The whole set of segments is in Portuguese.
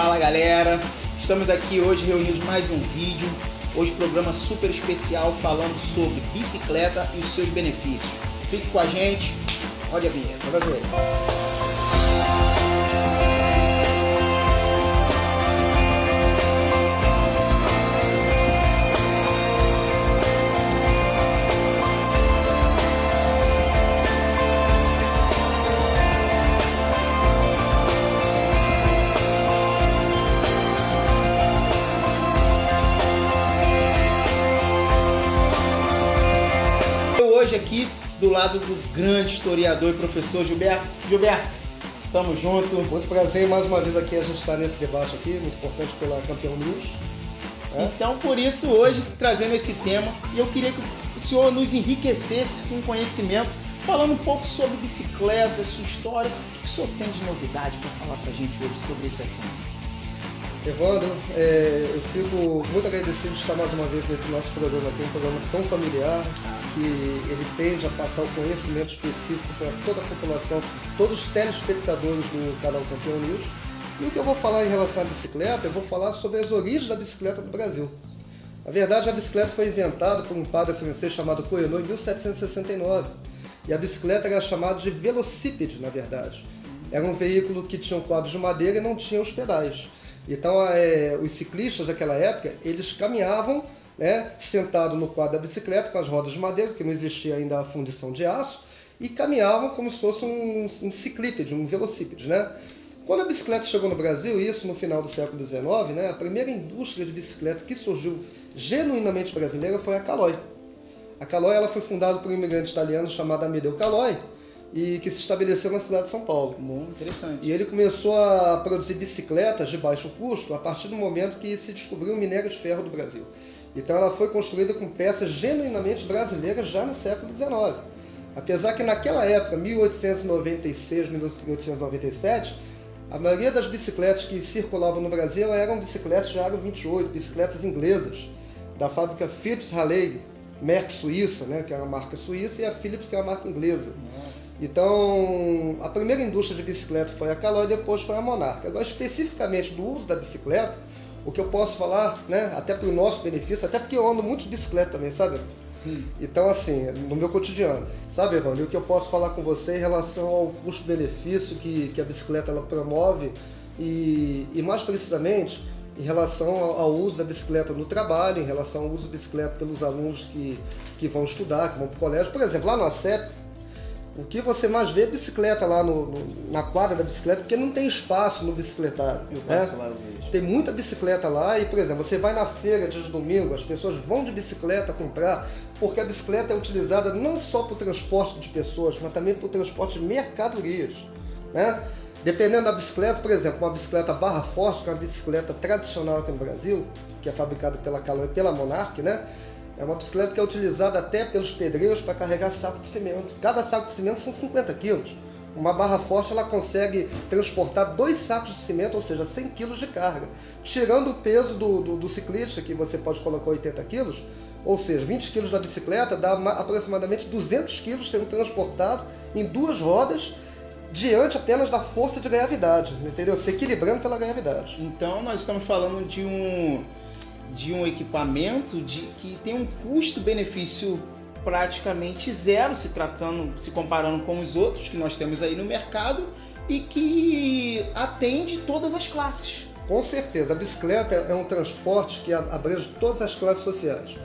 Fala galera, estamos aqui hoje reunidos mais um vídeo. Hoje programa super especial falando sobre bicicleta e os seus benefícios. Fique com a gente, olha a vinheta, vai ver. Hoje aqui do lado do grande historiador e professor Gilberto. Gilberto, tamo junto. Muito prazer, mais uma vez aqui a gente está nesse debate aqui, muito importante pela Campeão News. Então, por isso, hoje, trazendo esse tema, e eu queria que o senhor nos enriquecesse com conhecimento, falando um pouco sobre bicicleta, sua história. O que o senhor tem de novidade para falar pra gente hoje sobre esse assunto? Evandro, eu fico muito agradecido de estar mais uma vez nesse nosso programa aqui, um programa tão familiar, que ele tende a passar o conhecimento específico para toda a população, todos os telespectadores do canal Campeão News. E o que eu vou falar em relação à bicicleta, eu vou falar sobre as origens da bicicleta no Brasil. Na verdade, a bicicleta foi inventada por um padre francês chamado Coenot em 1769. E a bicicleta era chamada de velocípede, na verdade. Era um veículo que tinha quadros de madeira e não tinha os pedais. Então, os ciclistas daquela época, eles caminhavam, né, sentado no quadro da bicicleta com as rodas de madeira, porque não existia ainda a fundição de aço, e caminhavam como se fosse um ciclípede, um velocípede, né? Quando a bicicleta chegou no Brasil, isso no final do século XIX, né, a primeira indústria de bicicleta que surgiu genuinamente brasileira foi a Caloi. A Caloi ela foi fundada por um imigrante italiano chamado Amedeo Caloi, e que se estabeleceu na cidade de São Paulo. Muito interessante. E ele começou a produzir bicicletas de baixo custo a partir do momento que se descobriu o minério de ferro do Brasil. Então ela foi construída com peças genuinamente brasileiras já no século XIX. Apesar que naquela época, 1896, 1897, a maioria das bicicletas que circulavam no Brasil eram bicicletas de aro 28, bicicletas inglesas, da fábrica Philips Halley, Merck Suíça, né, que era a marca suíça, e a Philips, que é a marca inglesa. Nossa. Então, a primeira indústria de bicicleta foi a Caloi e depois foi a Monarch. Agora, especificamente do uso da bicicleta, o que eu posso falar, né, até para o nosso benefício, até porque eu ando muito de bicicleta também, sabe? Sim. Então, assim, no meu cotidiano. Sabe, Evandro, o que eu posso falar com você em relação ao custo-benefício que a bicicleta ela promove e mais precisamente, em relação ao uso da bicicleta no trabalho, em relação ao uso da bicicleta pelos alunos que vão estudar, que vão para o colégio. Por exemplo, lá no ACEP, o que você mais vê é bicicleta lá na quadra da bicicleta, porque não tem espaço no bicicletário. Eu passo lá, eu vejo. Tem muita bicicleta lá e, por exemplo, você vai na feira de domingo, as pessoas vão de bicicleta comprar, porque a bicicleta é utilizada não só para o transporte de pessoas, mas também para o transporte de mercadorias, né? Dependendo da bicicleta, por exemplo, uma bicicleta barra forte, que é uma bicicleta tradicional aqui no Brasil, que é fabricada pela Caloi e pela Monarch, né? É uma bicicleta que é utilizada até pelos pedreiros para carregar saco de cimento. Cada saco de cimento são 50 quilos. Uma barra forte ela consegue transportar 2 sacos de cimento, ou seja, 100 quilos de carga. Tirando o peso do ciclista, que você pode colocar 80 quilos, ou seja, 20 quilos da bicicleta dá aproximadamente 200 quilos sendo transportado em 2 rodas, diante apenas da força de gravidade, entendeu? Se equilibrando pela gravidade. Então nós estamos falando de um equipamento que tem um custo-benefício praticamente zero, se comparando com os outros que nós temos aí no mercado e que atende todas as classes. Com certeza, a bicicleta é um transporte que abrange todas as classes sociais.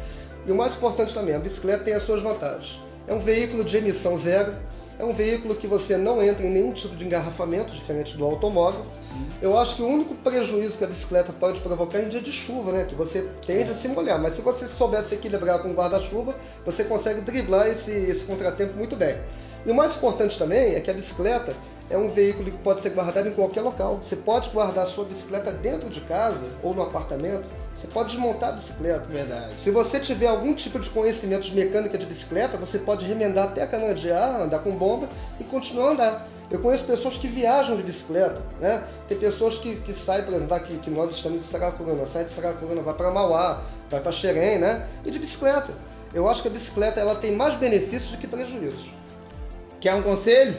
E o mais importante também, a bicicleta tem as suas vantagens. É um veículo de emissão zero, é um veículo que você não entra em nenhum tipo de engarrafamento, diferente do automóvel. Sim. Eu acho que o único prejuízo que a bicicleta pode provocar é em dia de chuva, né? Que você tende a se molhar. Mas se você souber se equilibrar com o guarda-chuva, você consegue driblar esse contratempo muito bem. E o mais importante também é que a bicicleta é um veículo que pode ser guardado em qualquer local. Você pode guardar a sua bicicleta dentro de casa ou no apartamento. Você pode desmontar a bicicleta. Verdade. Se você tiver algum tipo de conhecimento de mecânica de bicicleta, você pode remendar até a cana de ar, andar com bomba e continuar a andar. Eu conheço pessoas que viajam de bicicleta, né? Tem pessoas que saem, por exemplo, aqui, que nós estamos em Saracuruna, sai de Saracuruna, vai para Mauá, vai para Xerém, né? E de bicicleta. Eu acho que a bicicleta ela tem mais benefícios do que prejuízos. Quer um conselho?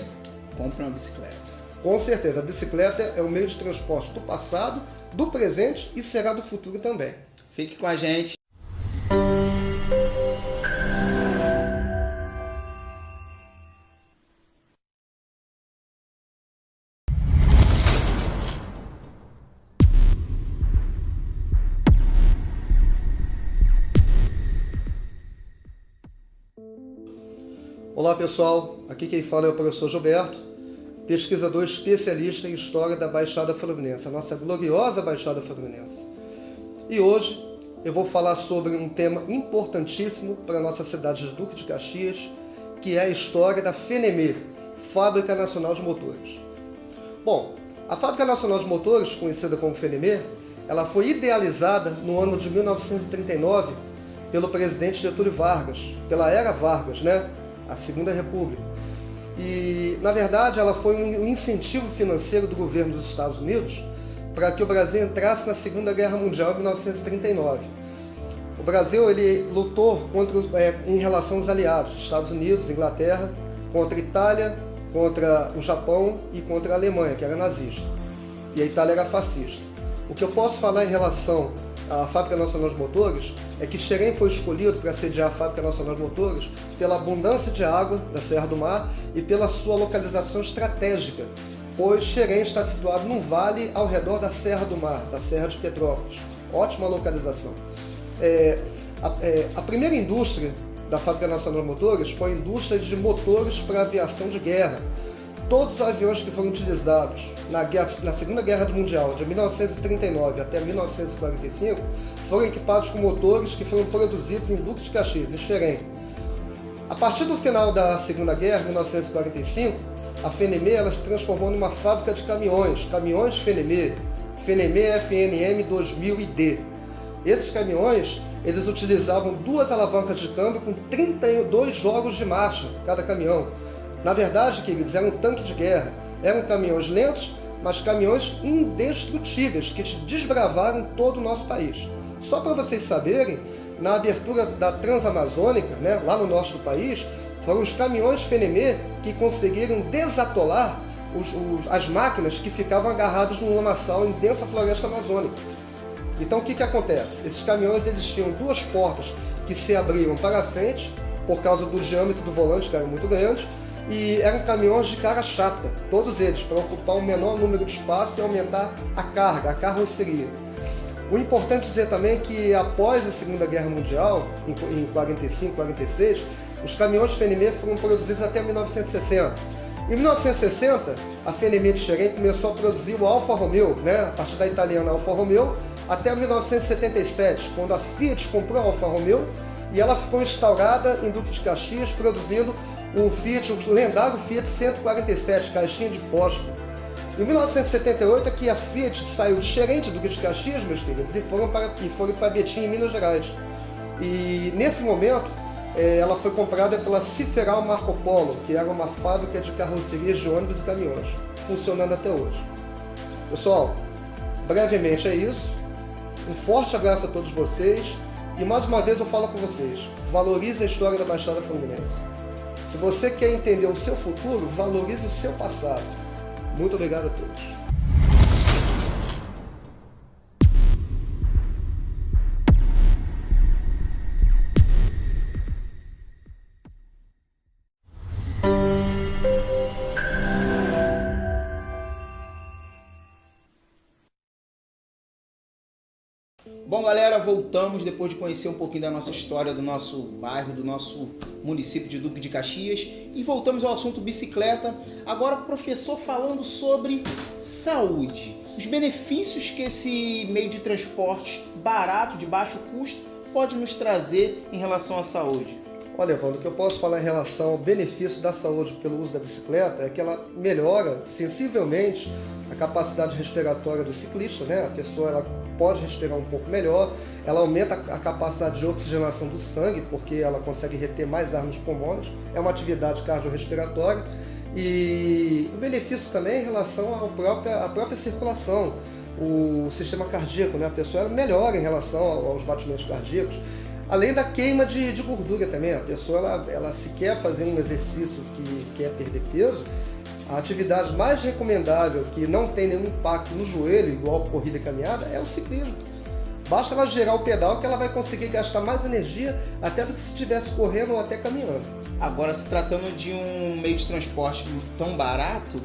Compre uma bicicleta. Com certeza, a bicicleta é o meio de transporte do passado, do presente e será do futuro também. Fique com a gente. Olá pessoal, aqui quem fala é o professor Gilberto, pesquisador especialista em História da Baixada Fluminense, a nossa gloriosa Baixada Fluminense. E hoje eu vou falar sobre um tema importantíssimo para a nossa cidade de Duque de Caxias, que é a história da FNME, Fábrica Nacional de Motores. Bom, a Fábrica Nacional de Motores, conhecida como FNME, ela foi idealizada no ano de 1939 pelo presidente Getúlio Vargas, pela Era Vargas, né? A Segunda República. E, na verdade, ela foi um incentivo financeiro do governo dos Estados Unidos para que o Brasil entrasse na Segunda Guerra Mundial em 1939. O Brasil ele lutou em relação aos aliados, Estados Unidos, Inglaterra, contra a Itália, contra o Japão e contra a Alemanha, que era nazista. E a Itália era fascista. O que eu posso falar em relação à Fábrica Nacional de Motores é que Xerém foi escolhido para sediar a Fábrica Nacional de Motores pela abundância de água da Serra do Mar e pela sua localização estratégica, pois Xerém está situado num vale ao redor da Serra do Mar, da Serra de Petrópolis. Ótima localização. A primeira indústria da Fábrica Nacional de Motores foi a indústria de motores para aviação de guerra. Todos os aviões que foram utilizados na Segunda Guerra Mundial, de 1939 até 1945, foram equipados com motores que foram produzidos em Duque de Caxias, em Xerém. A partir do final da Segunda Guerra, 1945, a FNME ela se transformou numa fábrica de caminhões FNME, FNME FNM 2000ID. Esses caminhões eles utilizavam duas alavancas de câmbio com 32 jogos de marcha cada caminhão. Na verdade, queridos, era um tanque de guerra. Eram caminhões lentos, mas caminhões indestrutíveis, que desbravaram todo o nosso país. Só para vocês saberem, na abertura da Transamazônica, né, lá no norte do país, foram os caminhões FNME que conseguiram desatolar as máquinas que ficavam agarradas no lamaçal em densa floresta amazônica. Então o que acontece? Esses caminhões eles tinham duas portas que se abriam para frente, por causa do diâmetro do volante, que era muito grande, e eram caminhões de cara chata, todos eles, para ocupar o menor número de espaço e aumentar a carroceria. O importante dizer também é que após a Segunda Guerra Mundial, em 45, 46, os caminhões FNME foram produzidos até 1960. Em 1960, a FNME de Xerém começou a produzir o Alfa Romeo, né, a partir da italiana Alfa Romeo, até 1977, quando a Fiat comprou a Alfa Romeo e ela ficou instaurada em Duque de Caxias, produzindo o lendário Fiat 147, caixinha de fósforo. Em 1978 é que a Fiat saiu de Xerém, de Duque de Caxias, meus queridos, e foram para Betim, em Minas Gerais. E nesse momento, ela foi comprada pela Ciferal Marco Polo, que era uma fábrica de carrocerias de ônibus e caminhões, funcionando até hoje. Pessoal, brevemente é isso. Um forte abraço a todos vocês. E mais uma vez eu falo com vocês, valorize a história da Baixada Fluminense. Se você quer entender o seu futuro, valorize o seu passado. Muito obrigado a todos. Bom, galera, voltamos depois de conhecer um pouquinho da nossa história, do nosso bairro, do nosso município de Duque de Caxias, e voltamos ao assunto bicicleta. Agora, professor falando sobre saúde, os benefícios que esse meio de transporte barato, de baixo custo, pode nos trazer em relação à saúde. Olha, Evandro, o que eu posso falar em relação ao benefício da saúde pelo uso da bicicleta é que ela melhora sensivelmente a capacidade respiratória do ciclista, né? A pessoa ela pode respirar um pouco melhor, ela aumenta a capacidade de oxigenação do sangue, porque ela consegue reter mais ar nos pulmões, é uma atividade cardiorrespiratória, e o benefício também em relação à própria circulação, o sistema cardíaco, né? A pessoa melhora em relação aos batimentos cardíacos, além da queima de gordura também. A pessoa, ela se quer fazer um exercício que quer perder peso, A atividade mais recomendável, que não tem nenhum impacto no joelho, igual corrida e caminhada, é o ciclismo. Basta ela girar o pedal que ela vai conseguir gastar mais energia até do que se estivesse correndo ou até caminhando. Agora, se tratando de um meio de transporte tão barato,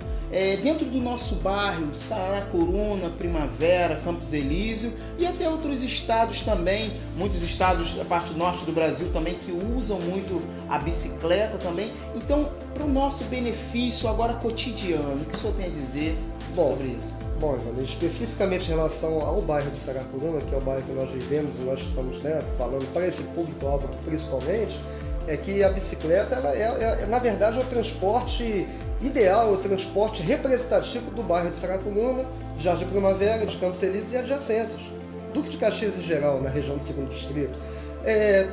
dentro do nosso bairro, Saracuruna, Primavera, Campos Elísio e até outros estados também, muitos estados da parte norte do Brasil também que usam muito a bicicleta também. Então, para o nosso benefício agora cotidiano, o que o senhor tem a dizer sobre isso? Bom, Ivan, especificamente em relação ao bairro de Saracuruna, que é o bairro que nós vivemos e nós estamos falando para esse público-alvo principalmente, é que a bicicleta, ela na verdade, é o transporte ideal, o transporte representativo do bairro de Saracuruna, de Jardim Primavera, de Campos Elíseos e adjacências. Duque de Caxias em geral, na região do 2º Distrito.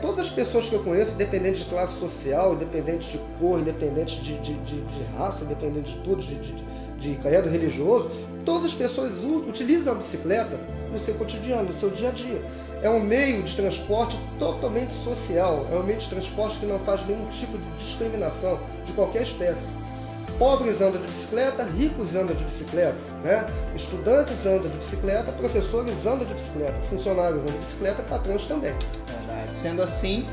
Todas as pessoas que eu conheço, independente de classe social, independente de cor, independente de raça, independente de tudo, de credo religioso, todas as pessoas utilizam a bicicleta no seu cotidiano, no seu dia a dia. É um meio de transporte totalmente social, é um meio de transporte que não faz nenhum tipo de discriminação de qualquer espécie. Pobres andam de bicicleta, ricos andam de bicicleta, né? Estudantes andam de bicicleta, professores andam de bicicleta, funcionários andam de bicicleta, patrões também. Verdade. Sendo assim,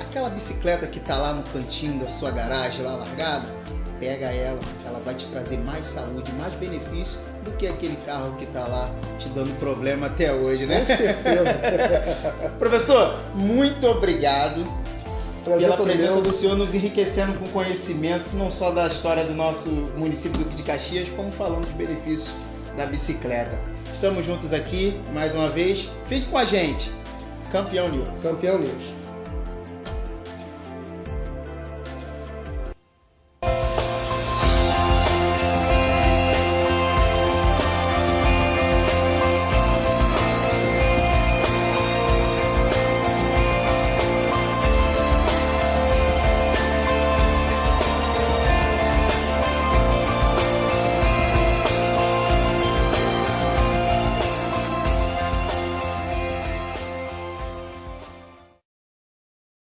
aquela bicicleta que está lá no cantinho da sua garagem, lá largada, pega ela vai te trazer mais saúde, mais benefício do que aquele carro que está lá te dando problema até hoje, né? Com certeza. Professor, muito obrigado pela presença do senhor, nos enriquecendo com conhecimentos, não só da história do nosso município do Duque de Caxias, como falando dos benefícios da bicicleta. Estamos juntos aqui, mais uma vez. Fique com a gente. Campeão News. Campeão News.